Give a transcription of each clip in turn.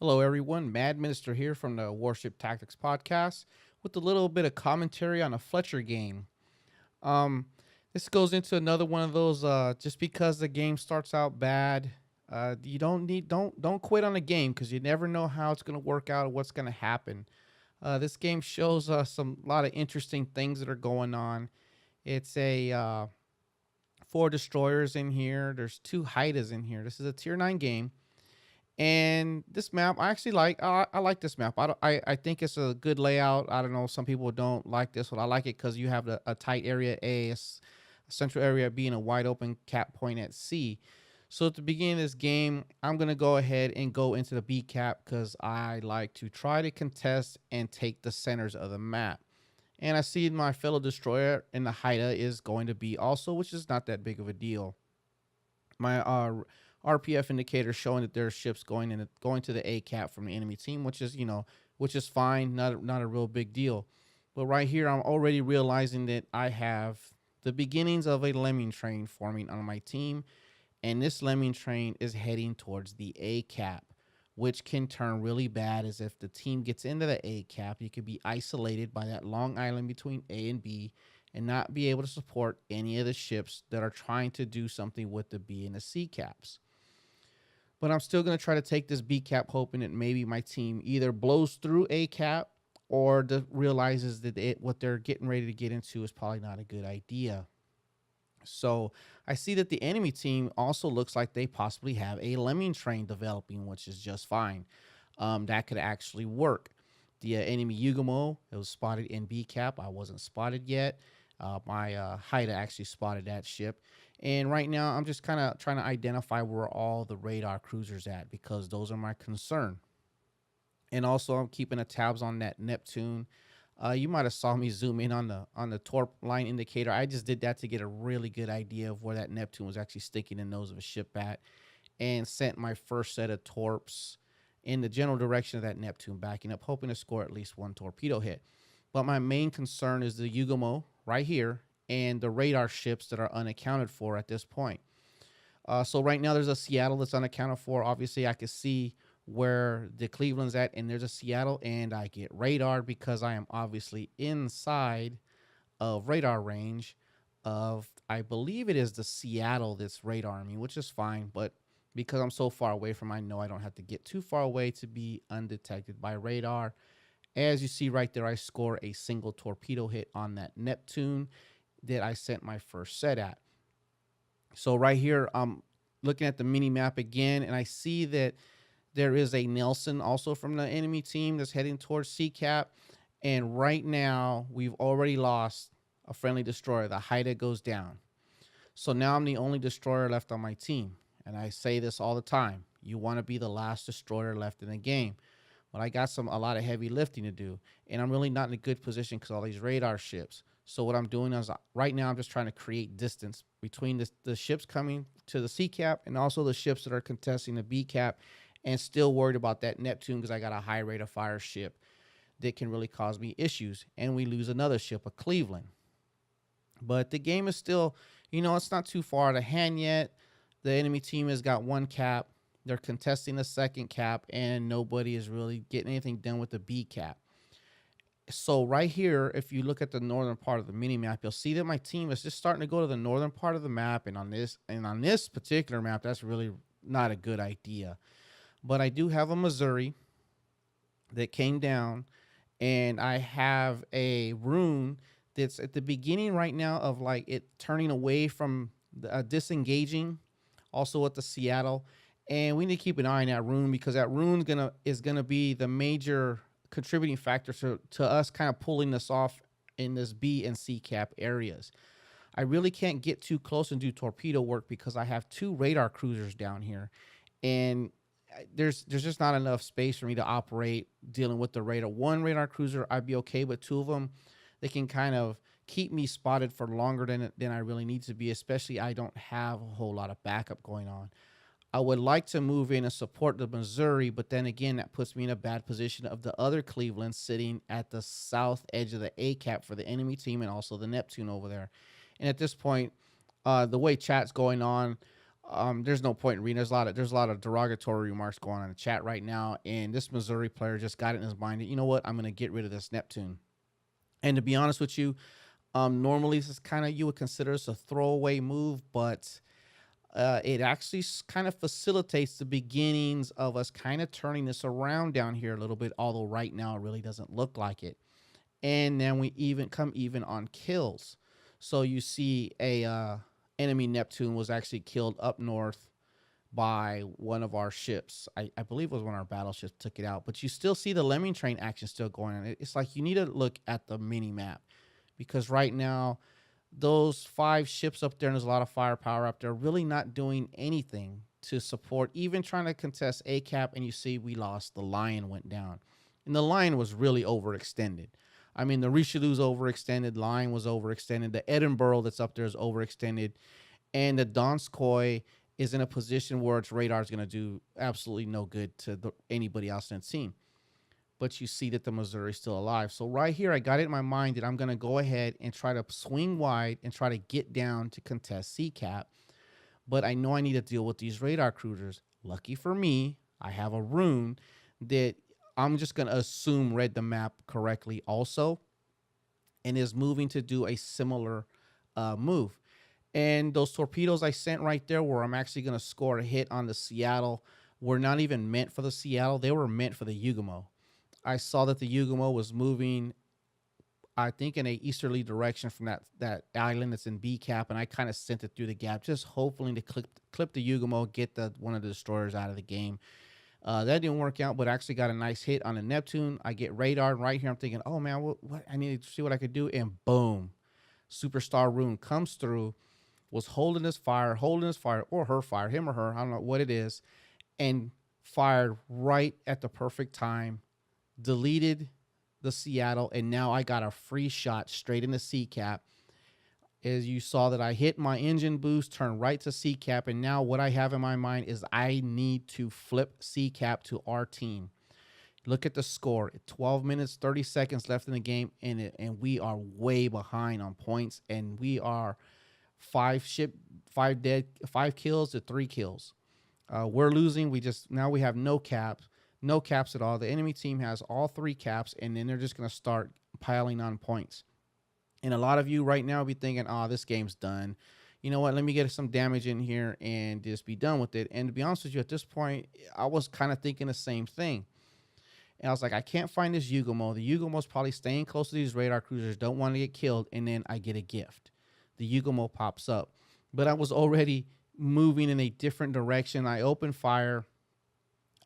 Hello, everyone. Maddminister here from the Warship Tactics Podcast with a little bit of commentary on a Fletcher game. Um, this goes into another one of those. Just because the game starts out bad, you don't quit on the game because you never know how it's going to work out or what's going to happen. This game shows us a lot of interesting things that are going on. It's a four destroyers in here. There's two Haidas in here. This is a tier 9 game. And this map, I actually like. I like this map. I think it's a good layout. I don't know. Some people don't like this one. I like it because you have a tight area A, a central area B, and a wide open cap point at C. So at the beginning of this game, I'm gonna go ahead and go into the B cap because I like to try to contest and take the centers of the map. And I see my fellow destroyer in the Haida is going to be also, which is not that big of a deal. My RPF indicator showing that there's ships going to the A cap from the enemy team, which is fine, not a real big deal. But right here, I'm already realizing that I have the beginnings of a lemming train forming on my team, and this lemming train is heading towards the A cap, which can turn really bad as if the team gets into the A cap, you could be isolated by that long island between A and B and not be able to support any of the ships that are trying to do something with the B and the C caps. But I'm still going to try to take this B cap, hoping that maybe my team either blows through A cap or realizes that what they're getting ready to get into is probably not a good idea. So I see that the enemy team also looks like they possibly have a lemming train developing, which is just fine. That could actually work. The enemy Yugumo, it was spotted in B cap. I wasn't spotted yet. My Haida actually spotted that ship. And right now, I'm just kind of trying to identify where all the radar cruisers at because those are my concern. And also, I'm keeping a tabs on that Neptune. You might have saw me zoom in on the torp line indicator. I just did that to get a really good idea of where that Neptune was actually sticking the nose of a ship at, and sent my first set of torps in the general direction of that Neptune, backing up, hoping to score at least one torpedo hit. But my main concern is the Yugumo right here and the radar ships that are unaccounted for at this point. So right now there's a Seattle that's unaccounted for. Obviously, I can see where the Cleveland's at, and there's a Seattle, and I get radar because I am obviously inside of radar range of, I believe it is the Seattle that's radar me, which is fine, but because I'm so far away from, I know I don't have to get too far away to be undetected by radar. As you see right there, I score a single torpedo hit on that Neptune that I sent my first set at. So right here, I'm looking at the mini map again, and I see that there is a Nelson also from the enemy team that's heading towards CCAP. And right now, we've already lost a friendly destroyer. The Haida goes down. So now I'm the only destroyer left on my team. And I say this all the time. You want to be the last destroyer left in the game. But I got a lot of heavy lifting to do. And I'm really not in a good position because all these radar ships. So what I'm doing is right now I'm just trying to create distance between the ships coming to the C cap and also the ships that are contesting the B cap, and still worried about that Neptune because I got a high rate of fire ship that can really cause me issues. And we lose another ship, a Cleveland. But the game is still, it's not too far out of hand yet. The enemy team has got one cap. They're contesting the second cap, and nobody is really getting anything done with the B cap. So right here, if you look at the northern part of the mini map, you'll see that my team is just starting to go to the northern part of the map, and on this particular map, that's really not a good idea. But I do have a Missouri that came down, and I have a rune that's at the beginning right now of like it turning away from disengaging, also at the Seattle. And we need to keep an eye on that rune because that rune is gonna be the major contributing factor to us kind of pulling this off in this B and C cap areas. I really can't get too close and do torpedo work because I have two radar cruisers down here, and there's just not enough space for me to operate dealing with the radar. One radar cruiser I'd be okay, but two of them, they can kind of keep me spotted for longer than I really need to be, especially I don't have a whole lot of backup going on. I would like to move in and support the Missouri, but then again, that puts me in a bad position of the other Cleveland sitting at the south edge of the A cap for the enemy team and also the Neptune over there. And at this point, the way chat's going on, There's no point in reading. There's a lot of derogatory remarks going on in the chat right now, and this Missouri player just got it in his mind that, you know what, I'm gonna get rid of this Neptune. And to be honest with you, normally this is kind of, you would consider this a throwaway move, but it actually kind of facilitates the beginnings of us kind of turning this around down here a little bit. Although right now it really doesn't look like it. And then we even on kills. So you see a enemy Neptune was actually killed up north by one of our ships. I believe it was one of our battleships took it out. But you still see the lemming train action still going on. It's like you need to look at the mini map, because right now those 5 ships up there, and there's a lot of firepower up there, really not doing anything to support, even trying to contest A cap. And you see we lost. The Lion went down, and the Lion was really overextended. I mean, the Richelieu's overextended, Lion was overextended, the Edinburgh that's up there is overextended, and the Donskoy is in a position where its radar is going to do absolutely no good to anybody else in the team. But you see that the Missouri's still alive. So right here, I got it in my mind that I'm going to go ahead and try to swing wide and try to get down to contest C-Cap. But I know I need to deal with these radar cruisers. Lucky for me, I have a rune that I'm just going to assume read the map correctly also, and is moving to do a similar move. And those torpedoes I sent right there, where I'm actually going to score a hit on the Seattle, were not even meant for the Seattle. They were meant for the Yugumo. I saw that the Yugumo was moving, I think, in a easterly direction from that island that's in B cap, and I kind of sent it through the gap, just hoping to clip the Yugumo, get one of the destroyers out of the game. That didn't work out, but actually got a nice hit on the Neptune. I get radar right here. I'm thinking, oh man, what? I need to see what I could do, and boom, Superstar Rune comes through, was holding his fire, or her fire, him or her, I don't know what it is, and fired right at the perfect time, deleted the Seattle, and now I got a free shot straight into C-Cap. As you saw that I hit my engine boost, turned right to C-Cap, and now what I have in my mind is I need to flip C-Cap to our team. Look at the score. 12 minutes, 30 seconds left in the game, and we are way behind on points, and we are 5 kills to 3 kills. We're losing. Now we have no caps at all. The enemy team has all 3 caps, and then they're just going to start piling on points. And a lot of you right now be thinking, oh, this game's done. You know what? Let me get some damage in here and just be done with it. And to be honest with you, at this point, I was kind of thinking the same thing. And I was like, I can't find this Yugumo. The Yugumo's probably staying close to these radar cruisers, don't want to get killed, and then I get a gift. The Yugumo pops up. But I was already moving in a different direction. I open fire.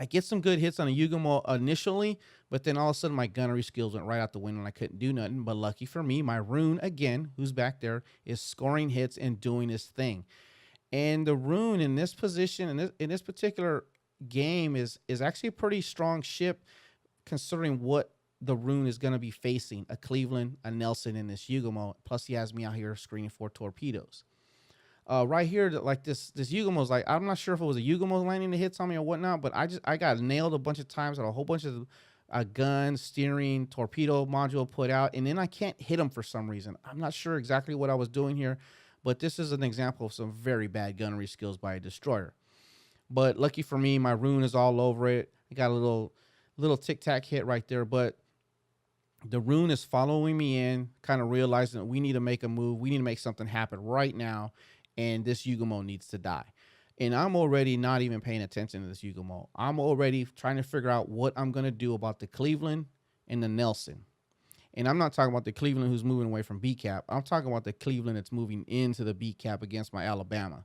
I get some good hits on a Yugumo initially, but then all of a sudden my gunnery skills went right out the window and I couldn't do nothing. But lucky for me, my rune, again, who's back there, is scoring hits and doing his thing. And the rune in this position, in this particular game, is actually a pretty strong ship, considering what the rune is going to be facing: a Cleveland, a Nelson, and this Yugumo. Plus he has me out here screening for torpedoes. Right here, like this Yugumo's like, I'm not sure if it was a Yugumo landing the hits on me or whatnot, but I got nailed a bunch of times at a whole bunch of gun, steering, torpedo module put out, and then I can't hit them for some reason. I'm not sure exactly what I was doing here, but this is an example of some very bad gunnery skills by a destroyer. But lucky for me, my rune is all over it. I got a little tic-tac hit right there, but the rune is following me in, kind of realizing that we need to make a move. We need to make something happen right now, and this Yugumo needs to die. And I'm already not even paying attention to this Yugumo. I'm already trying to figure out what I'm going to do about the Cleveland and the Nelson. And I'm not talking about the Cleveland who's moving away from B-cap. I'm talking about the Cleveland that's moving into the B-cap against my Alabama.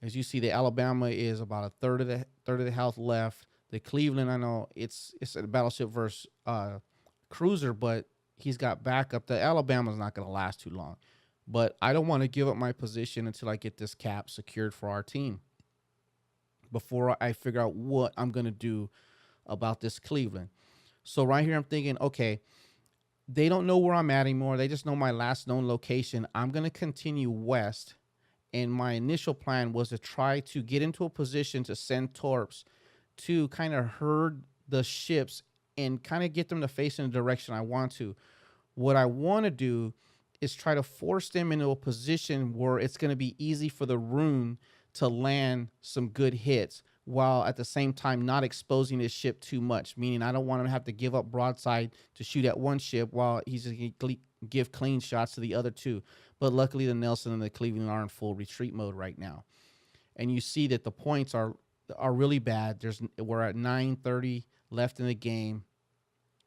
As you see, the Alabama is about a third of the health left. The Cleveland, I know it's a battleship versus cruiser, but he's got backup. The Alabama's not going to last too long. But I don't want to give up my position until I get this cap secured for our team, before I figure out what I'm going to do about this Cleveland. So right here, I'm thinking, okay, they don't know where I'm at anymore. They just know my last known location. I'm going to continue west. And my initial plan was to try to get into a position to send torps to kind of herd the ships and kind of get them to face in the direction I want to. What I want to do is try to force them into a position where it's going to be easy for the rune to land some good hits while at the same time not exposing his ship too much. Meaning, I don't want him to have to give up broadside to shoot at one ship while he's just going to give clean shots to the other two. But luckily, the Nelson and the Cleveland are in full retreat mode right now, and you see that the points are really bad. We're at 9:30 left in the game.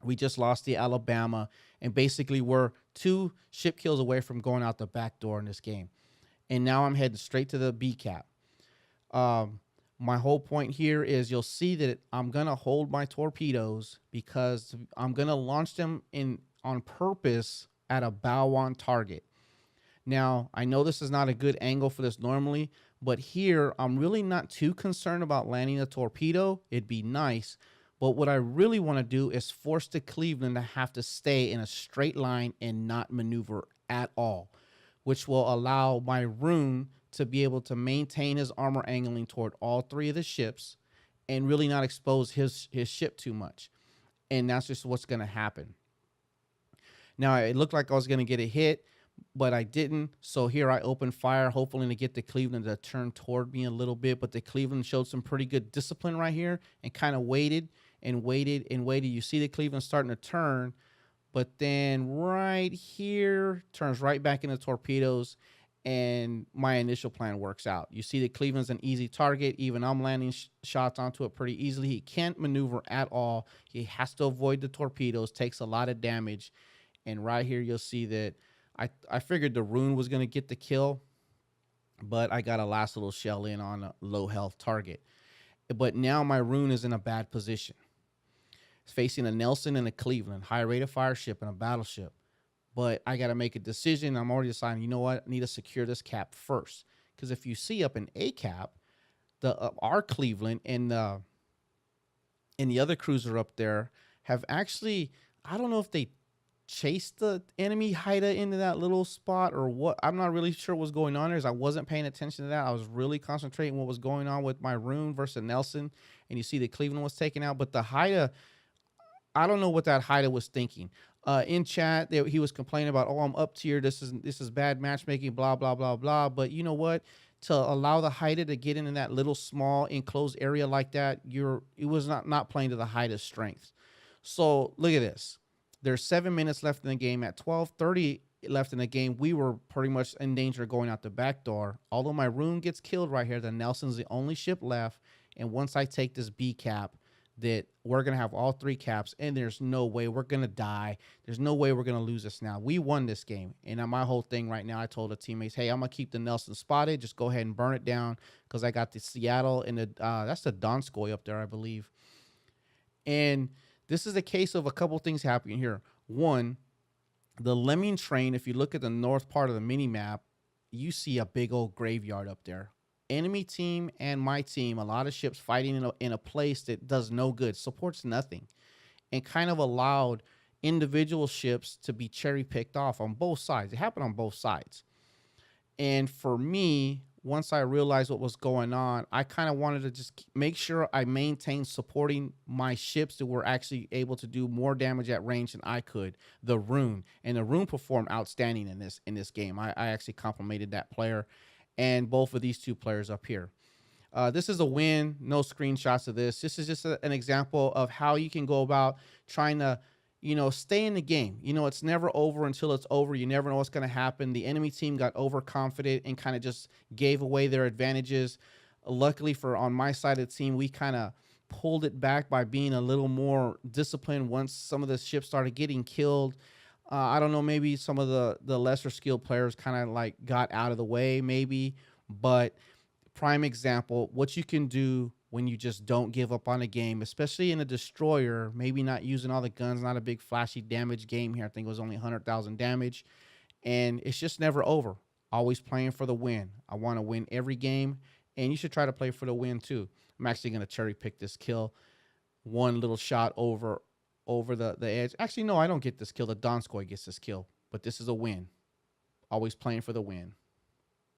We just lost the Alabama, and basically we're 2 ship kills away from going out the back door in this game. And now I'm heading straight to the B cap. My whole point here is you'll see that I'm going to hold my torpedoes because I'm going to launch them on purpose at a bow on target. Now, I know this is not a good angle for this normally, but here I'm really not too concerned about landing a torpedo. It'd be nice. But what I really want to do is force the Cleveland to have to stay in a straight line and not maneuver at all, which will allow my rune to be able to maintain his armor angling toward all 3 of the ships and really not expose his ship too much. And that's just what's going to happen. Now, it looked like I was going to get a hit, but I didn't. So here I opened fire, hopefully to get the Cleveland to turn toward me a little bit. But the Cleveland showed some pretty good discipline right here and kind of waited and waited and waited. You see the Cleveland starting to turn, but then right here turns right back into torpedoes, and my initial plan works out. You see the Cleveland's an easy target. Even I'm landing shots onto it pretty easily. He can't maneuver at all. He has to avoid the torpedoes, takes a lot of damage. And right here you'll see that I figured the rune was going to get the kill, but I got a last little shell in on a low health target. But now my rune is in a bad position. It's facing a Nelson and a Cleveland, high rate of fire ship and a battleship. But I got to make a decision. I'm already deciding, you know what? I need to secure this cap first. Because if you see up in A cap, our Cleveland and the other cruiser up there have actually, I don't know if they chased the enemy Haida into that little spot or what. I'm not really sure what's going on there, as I wasn't paying attention to that. I was really concentrating what was going on with my rune versus Nelson. And you see the Cleveland was taken out. But the Haida, I don't know what that Haida was thinking. In chat, he was complaining about, oh, I'm up tier. This is bad matchmaking, blah, blah, blah, blah. But you know what? To allow the Haida to get in that little small enclosed area like that, it was not playing to the Haida's strengths. So look at this. There's 7 minutes left in the game. At 12:30 left in the game, we were pretty much in danger of going out the back door. Although my rune gets killed right here, the Nelson's the only ship left. And once I take this B cap, that we're going to have all 3 caps, and there's no way we're going to die. There's no way we're going to lose this now. We won this game. And my whole thing right now, I told the teammates, hey, I'm going to keep the Nelson spotted. Just go ahead and burn it down because I got the Seattle and that's the Donskoy up there, I believe. And this is a case of a couple things happening here. One, the lemming train, if you look at the north part of the mini map, you see a big old graveyard up there. Enemy team and my team, a lot of ships fighting in a place that does no good, supports nothing, and kind of allowed individual ships to be cherry picked off on both sides. It happened on both sides. And for me, once I realized what was going on, I kind of wanted to just make sure I maintained supporting my ships that were actually able to do more damage at range than I could. The rune, and the rune performed outstanding in this game. I actually complimented that player. And both of these 2 players up here. This is a win. No screenshots of this. This is just an example of how you can go about trying to, stay in the game. It's never over until it's over. You never know what's going to happen. The enemy team got overconfident and kind of just gave away their advantages. Luckily on my side of the team, we kind of pulled it back by being a little more disciplined once some of the ships started getting killed. I don't know, maybe some of the lesser skilled players kind of like got out of the way maybe, but prime example, what you can do when you just don't give up on a game, especially in a destroyer, maybe not using all the guns, not a big flashy damage game here. I think it was only 100,000 damage, and it's just never over. Always playing for the win. I want to win every game, and you should try to play for the win too. I'm actually going to cherry pick this kill. One little shot over the edge. Actually, no, I don't get this kill. The Donskoy gets this kill, but this is a win. Always playing for the win.